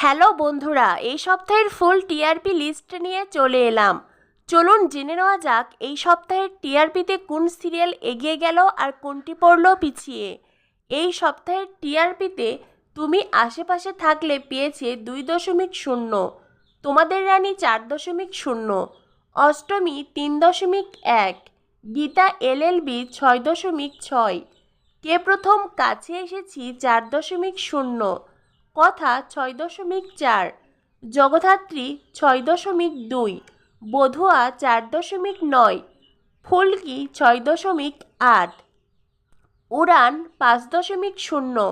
Hello বন্ধুরা, এই সপ্তাহের ফুল টিআরপি লিস্ট নিয়ে চলে এলাম। চলুন জেনে নেওয়া যাক এই সপ্তাহের টিআরপিতে কোন সিরিয়াল এগিয়ে গেল আর কোনটি পড়ল পিছিয়ে। এই সপ্তাহের টিআরপিতে তুমি আশেপাশে থাকলে পেয়েছে 2.0, তোমাদের রানী 4.0, অষ্টমী 3.1, গীতা এলএলবি 6.6, কে প্রথম কাছে এসেছি 4.0, কথা 6.4, জগদ্ধাত্রী 6.2, বধুয়া 4.9, ফুলকি 6.8, উড়ান 5.0,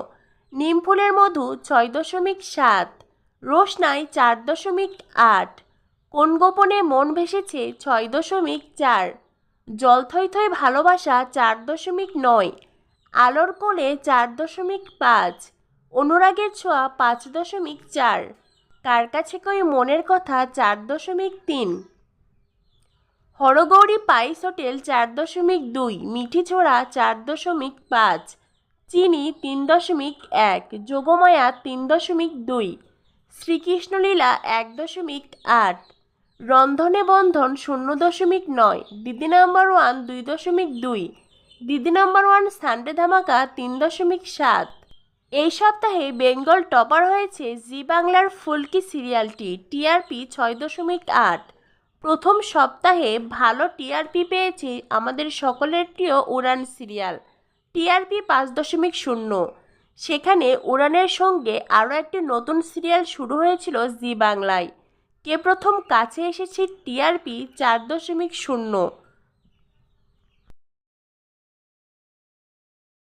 নিমফুলের মধু 6.7, রোশনাই 4.8, কোন গোপনে মন ভেসেছে 6.4, জল থই থই ভালোবাসা 4.9, আলোর কোলে 4.5, অনুরাগের ছোঁয়া 5.4, কার কাছে কই মনের কথা 4.3, হরগৌরী পাইস হোটেল 4.2, মিঠিছোড়া 4.5, চিনি 3.1, যোগমায়া 3.2, শ্রীকৃষ্ণলীলা 1.8, রন্ধনে বন্ধন 0.9, দিদি নাম্বার 1 2.2, দিদি নাম্বার 1 সানডে ধামাকা 3.7। এই সপ্তাহে বেঙ্গল টপার হয়েছে জি বাংলার ফুলকি সিরিয়ালটি, টিআরপি 6.8। প্রথম সপ্তাহে ভালো টিআরপি পেয়েছে আমাদের সকলের প্রিয় উড়ান সিরিয়াল, টিআরপি 5.0। সেখানে উড়ানের সঙ্গে আরও একটি নতুন সিরিয়াল শুরু হয়েছিল জি বাংলায়। কে প্রথম কাছে এসেছে টিআরপি 4.0,